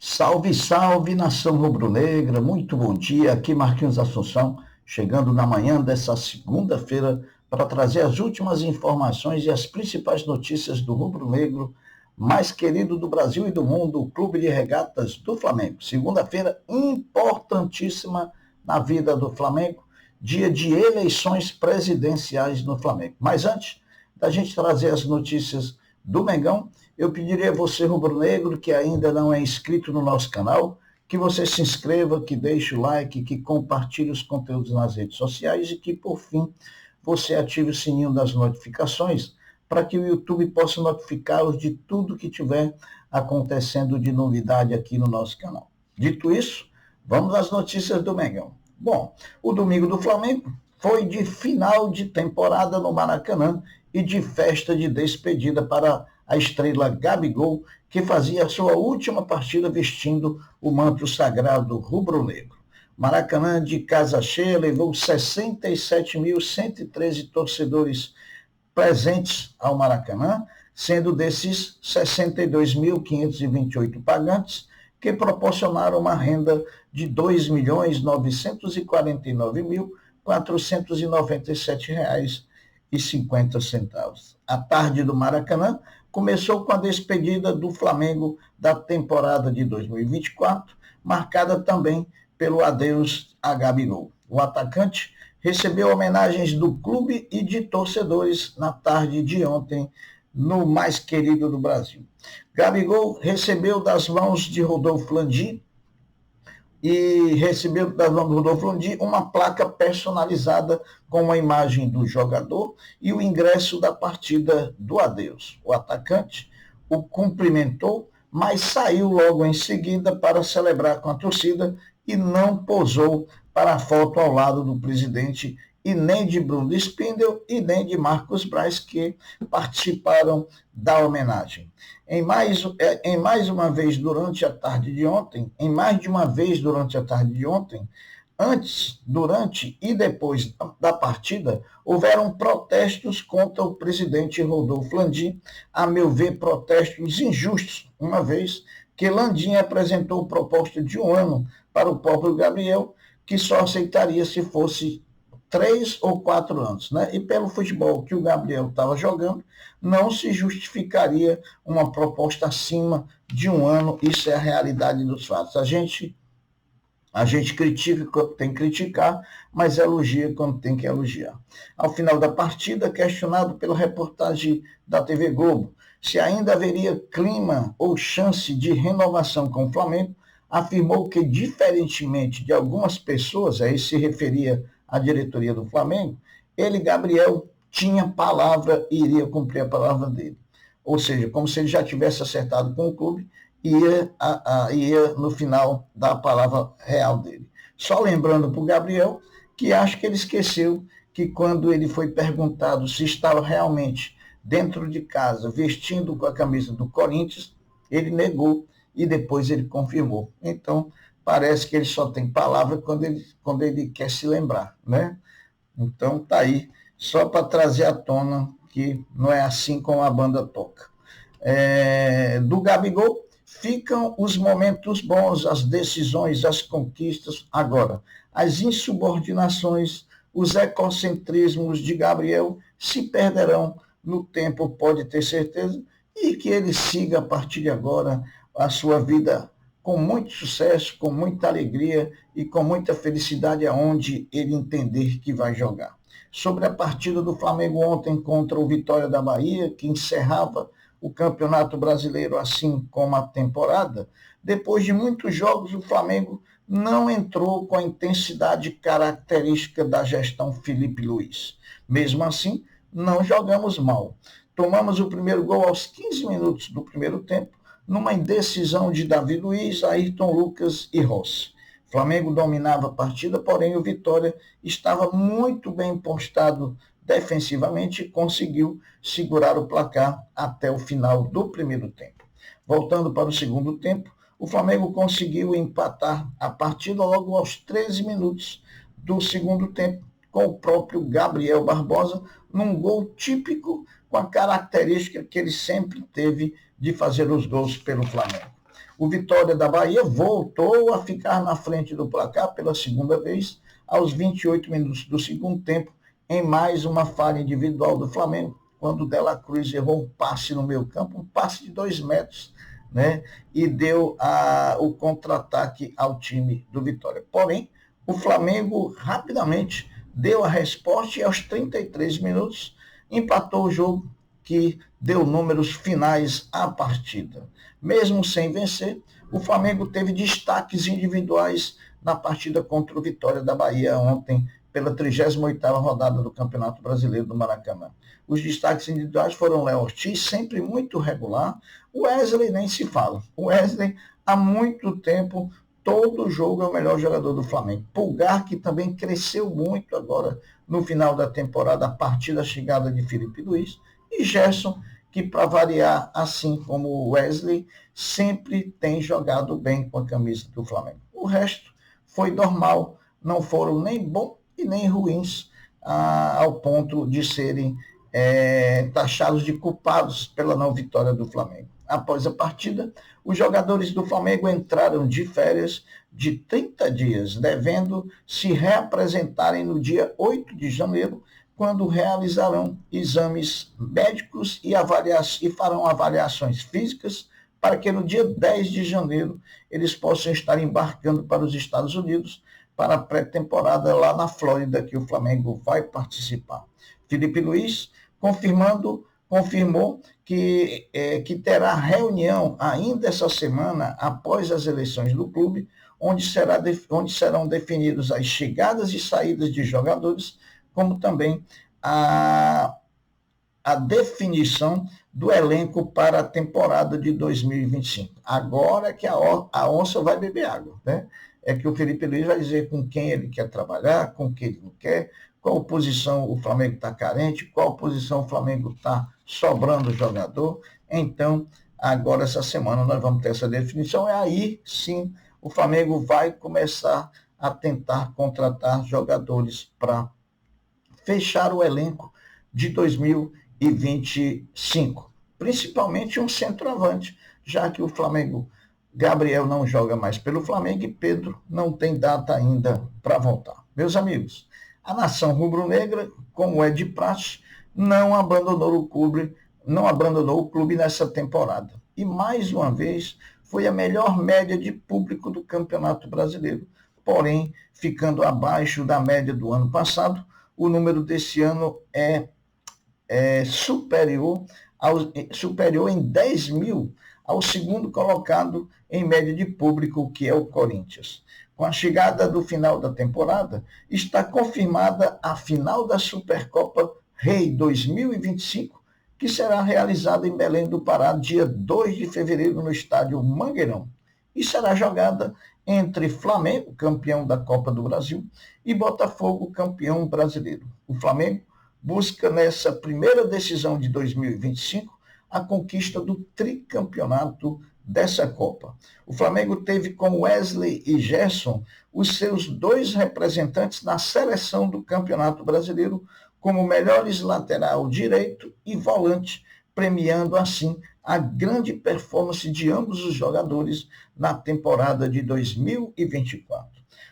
Salve, salve, nação rubro-negra, muito bom dia. Aqui Marquinhos Assunção, chegando na manhã dessa segunda-feira para trazer as últimas informações e as principais notícias do rubro-negro mais querido do Brasil e do mundo, o Clube de Regatas do Flamengo. Segunda-feira importantíssima na vida do Flamengo, dia de eleições presidenciais no Flamengo. Mas antes da gente trazer as notícias do Mengão, eu pediria a você, rubro-negro, que ainda não é inscrito no nosso canal, que você se inscreva, que deixe o like, que compartilhe os conteúdos nas redes sociais e que, por fim, você ative o sininho das notificações para que o YouTube possa notificá-los de tudo que tiver acontecendo de novidade aqui no nosso canal. Dito isso, vamos às notícias do Mengão. Bom, o domingo do Flamengo foi de final de temporada no Maracanã e de festa de despedida para a estrela Gabigol, que fazia a sua última partida vestindo o manto sagrado rubro-negro. Maracanã, de casa cheia, levou 67.113 torcedores presentes ao Maracanã, sendo desses 62.528 pagantes, que proporcionaram uma renda de R$ 2.949.497,50. A tarde do Maracanã começou com a despedida do Flamengo da temporada de 2024, marcada também pelo adeus a Gabigol. O atacante recebeu homenagens do clube e de torcedores na tarde de ontem, no mais querido do Brasil. Gabigol recebeu das mãos de Rodolfo Landim uma placa personalizada com a imagem do jogador e o ingresso da partida do adeus. O atacante o cumprimentou, mas saiu logo em seguida para celebrar com a torcida e não posou para a foto ao lado do presidente e nem de Bruno Spindel e nem de Marcos Braz, que participaram da homenagem. Em mais de uma vez durante a tarde de ontem, antes, durante e depois da partida, houveram protestos contra o presidente Rodolfo Landim, a meu ver, protestos injustos, uma vez que Landim apresentou proposta de 1 ano para o próprio Gabriel, que só aceitaria se fosse 3 ou 4 anos, né? E pelo futebol que o Gabriel estava jogando, não se justificaria uma proposta acima de 1 ano. Isso é a realidade dos fatos. A gente critica quando tem que criticar, mas elogia quando tem que elogiar. Ao final da partida, questionado pela reportagem da TV Globo se ainda haveria clima ou chance de renovação com o Flamengo, afirmou que, diferentemente de algumas pessoas, aí se referia à diretoria do Flamengo, ele, Gabriel, tinha palavra e iria cumprir a palavra dele. Ou seja, como se ele já tivesse acertado com o clube, ia no final dar a palavra real dele. Só lembrando para o Gabriel que acho que ele esqueceu que quando ele foi perguntado se estava realmente dentro de casa, vestindo com a camisa do Corinthians, ele negou e depois ele confirmou. Então, parece que ele só tem palavra quando ele quer se lembrar, né? Então, tá aí, só para trazer à tona que não é assim como a banda toca. Do Gabigol, ficam os momentos bons, as decisões, as conquistas. Agora, as insubordinações, os egocentrismos de Gabriel se perderão no tempo, pode ter certeza, e que ele siga a partir de agora a sua vida com muito sucesso, com muita alegria e com muita felicidade aonde ele entender que vai jogar. Sobre a partida do Flamengo ontem contra o Vitória da Bahia, que encerrava o Campeonato Brasileiro assim como a temporada, depois de muitos jogos o Flamengo não entrou com a intensidade característica da gestão Felipe Luiz. Mesmo assim, não jogamos mal. Tomamos o primeiro gol aos 15 minutos do primeiro tempo, numa indecisão de Davi Luiz, Ayrton Lucas e Rossi. O Flamengo dominava a partida, porém o Vitória estava muito bem postado defensivamente e conseguiu segurar o placar até o final do primeiro tempo. Voltando para o segundo tempo, o Flamengo conseguiu empatar a partida logo aos 13 minutos do segundo tempo, com o próprio Gabriel Barbosa, num gol típico, com a característica que ele sempre teve de fazer os gols pelo Flamengo. O Vitória da Bahia voltou a ficar na frente do placar pela segunda vez, aos 28 minutos do segundo tempo, em mais uma falha individual do Flamengo, quando o De La Cruz errou um passe no meio campo, um passe de 2 metros, né? E deu o contra-ataque ao time do Vitória. Porém, o Flamengo rapidamente deu a resposta e aos 33 minutos empatou o jogo, que deu números finais à partida. Mesmo sem vencer, o Flamengo teve destaques individuais na partida contra o Vitória da Bahia ontem, pela 38ª rodada do Campeonato Brasileiro do Maracanã. Os destaques individuais foram Léo Ortiz, sempre muito regular. O Wesley nem se fala. O Wesley, há muito tempo, todo jogo é o melhor jogador do Flamengo. Pulgar, que também cresceu muito agora no final da temporada, a partir da chegada de Felipe Luiz. E Gerson, que para variar, assim como o Wesley, sempre tem jogado bem com a camisa do Flamengo. O resto foi normal, não foram nem bons e nem ruins ao ponto de serem taxados de culpados pela não vitória do Flamengo. Após a partida, os jogadores do Flamengo entraram de férias de 30 dias, devendo se reapresentarem no dia 8 de janeiro, quando realizarão exames médicos e farão avaliações físicas, para que no dia 10 de janeiro eles possam estar embarcando para os Estados Unidos para a pré-temporada lá na Flórida, que o Flamengo vai participar. Felipe Luiz confirmou que terá reunião ainda essa semana, após as eleições do clube, onde serão definidos as chegadas e saídas de jogadores, como também a definição do elenco para a temporada de 2025. Agora é que a onça vai beber água, né? É que o Felipe Luiz vai dizer com quem ele quer trabalhar, com quem ele não quer, qual posição o Flamengo está carente, qual posição o Flamengo está sobrando jogador. Então, agora essa semana nós vamos ter essa definição, e aí sim o Flamengo vai começar a tentar contratar jogadores para fechar o elenco de 2025, principalmente um centroavante, já que o Flamengo, Gabriel não joga mais pelo Flamengo e Pedro não tem data ainda para voltar. Meus amigos, a nação rubro-negra, como é de praxe, não abandonou o clube nessa temporada. E mais uma vez foi a melhor média de público do Campeonato Brasileiro, porém ficando abaixo da média do ano passado. O número desse ano é superior em 10 mil ao segundo colocado em média de público, que é o Corinthians. Com a chegada do final da temporada, está confirmada a final da Supercopa Rei 2025, que será realizada em Belém do Pará, dia 2 de fevereiro, no estádio Mangueirão. E será jogada entre Flamengo, campeão da Copa do Brasil, e Botafogo, campeão brasileiro. O Flamengo busca, nessa primeira decisão de 2025, a conquista do tricampeonato dessa Copa. O Flamengo teve como Wesley e Gerson os seus 2 representantes na seleção do Campeonato Brasileiro, como melhores lateral direito e volante, premiando assim a grande performance de ambos os jogadores na temporada de 2024.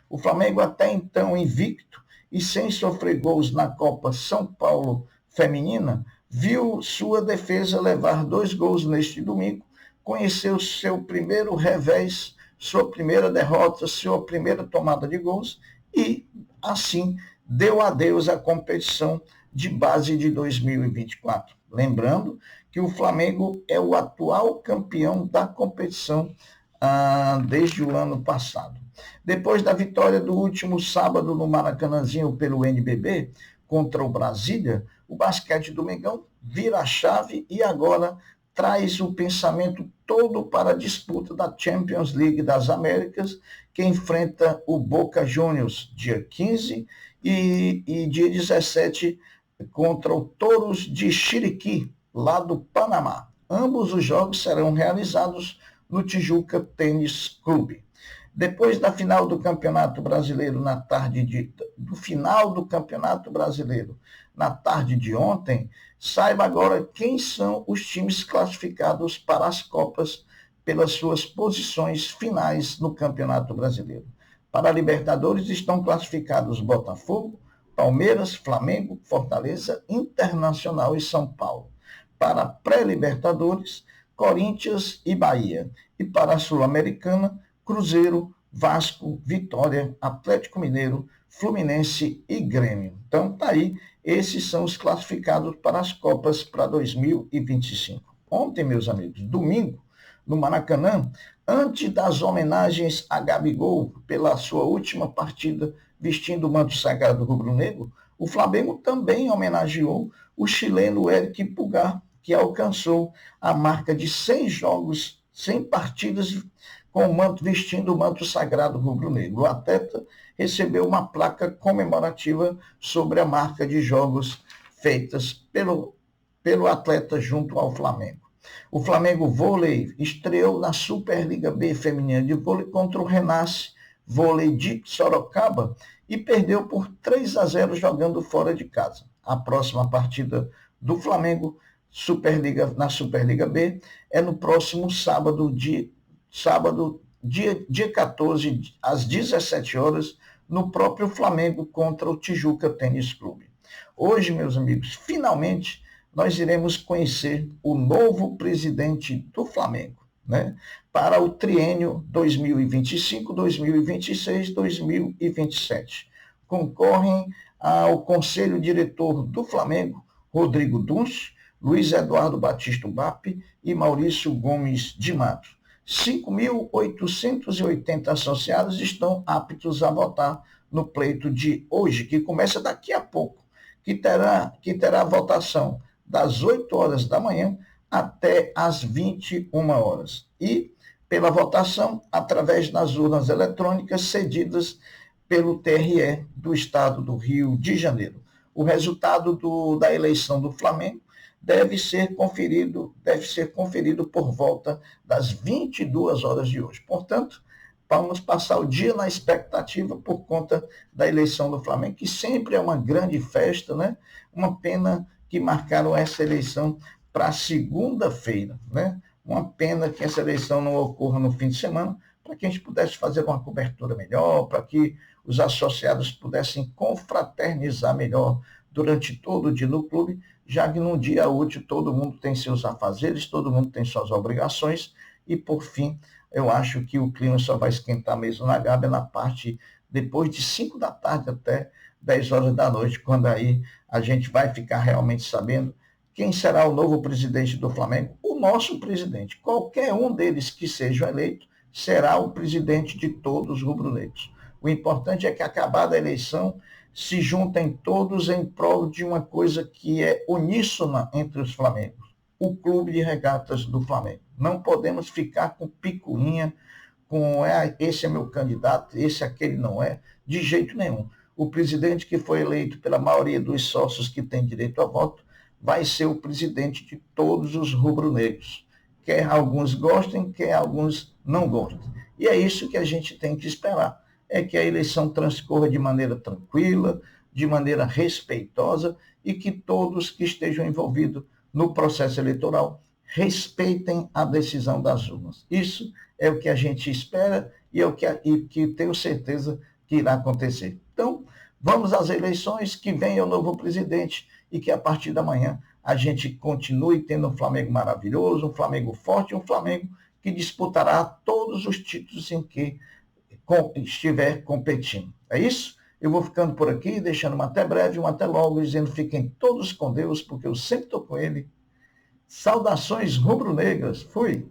O Flamengo, até então invicto e sem sofrer gols na Copa São Paulo Feminina, viu sua defesa levar 2 gols neste domingo, conheceu seu primeiro revés, sua primeira derrota, sua primeira tomada de gols e, assim, deu adeus à competição de base de 2024. Lembrando que o Flamengo é o atual campeão da competição desde o ano passado. Depois da vitória do último sábado no Maracanãzinho pelo NBB contra o Brasília, o basquete do Mengão vira a chave e agora traz o pensamento todo para a disputa da Champions League das Américas, que enfrenta o Boca Juniors dia 15 e dia 17 contra o Toros de Chiriquí, lá do Panamá. Ambos os jogos serão realizados no Tijuca Tênis Clube. Depois da final do Campeonato Brasileiro na tarde de ontem, saiba agora quem são os times classificados para as Copas pelas suas posições finais no Campeonato Brasileiro. Para a Libertadores estão classificados Botafogo, Palmeiras, Flamengo, Fortaleza, Internacional e São Paulo. Para a pré-Libertadores, Corinthians e Bahia. E para a Sul-Americana, Cruzeiro, Vasco, Vitória, Atlético Mineiro, Fluminense e Grêmio. Então, tá aí, esses são os classificados para as Copas para 2025. Ontem, meus amigos, domingo, no Maracanã, antes das homenagens a Gabigol pela sua última partida vestindo o manto sagrado rubro-negro, o Flamengo também homenageou o chileno Eric Pulgar, que alcançou a marca de 100 jogos, 100 partidas com o manto, vestindo o manto sagrado rubro-negro. O atleta recebeu uma placa comemorativa sobre a marca de jogos feitas pelo atleta junto ao Flamengo. O Flamengo Vôlei estreou na Superliga B Feminina de Vôlei contra o Renasce Vôlei de Sorocaba e perdeu por 3-0 jogando fora de casa. A próxima partida do Flamengo na Superliga B é no próximo sábado, dia 14, às 17 horas, no próprio Flamengo contra o Tijuca Tênis Clube. Hoje, meus amigos, finalmente nós iremos conhecer o novo presidente do Flamengo, né? Para o triênio 2025, 2026, 2027. Concorrem ao Conselho Diretor do Flamengo, Rodrigo Dunst, Luiz Eduardo Batista Bap e Maurício Gomes de Mato. 5.880 associados estão aptos a votar no pleito de hoje, que começa daqui a pouco, que terá votação das 8 horas da manhã até as 21 horas. E pela votação através das urnas eletrônicas cedidas pelo TRE do Estado do Rio de Janeiro. O resultado da eleição do Flamengo deve ser conferido por volta das 22 horas de hoje. Portanto, vamos passar o dia na expectativa por conta da eleição do Flamengo, que sempre é uma grande festa, né? Uma pena que marcaram essa eleição para segunda-feira, né? Uma pena que essa eleição não ocorra no fim de semana, para que a gente pudesse fazer uma cobertura melhor, para que os associados pudessem confraternizar melhor durante todo o dia no clube, já que num dia útil todo mundo tem seus afazeres, todo mundo tem suas obrigações, e por fim, eu acho que o clima só vai esquentar mesmo na Gávea na parte depois de 5 da tarde até 10 horas da noite, quando aí a gente vai ficar realmente sabendo quem será o novo presidente do Flamengo. O nosso presidente, qualquer um deles que seja eleito, será o presidente de todos os rubro-negros. O importante é que, acabada a eleição, se juntem todos em prol de uma coisa que é uníssona entre os Flamengos, o Clube de Regatas do Flamengo. Não podemos ficar com picuinha, com esse é meu candidato, esse aquele não é, de jeito nenhum. O presidente que foi eleito pela maioria dos sócios que têm direito a voto vai ser o presidente de todos os rubro-negros. Quer alguns gostem, quer alguns não gostem. E é isso que a gente tem que esperar, é que a eleição transcorra de maneira tranquila, de maneira respeitosa e que todos que estejam envolvidos no processo eleitoral respeitem a decisão das urnas. Isso é o que a gente espera e é o que tenho certeza que irá acontecer. Então, vamos às eleições, que venha o novo presidente e que a partir da manhã a gente continue tendo um Flamengo maravilhoso, um Flamengo forte, um Flamengo que disputará todos os títulos em que estiver competindo. É isso? Eu vou ficando por aqui, deixando um até breve, um até logo, dizendo fiquem todos com Deus, porque eu sempre estou com ele. Saudações rubro-negras. Fui!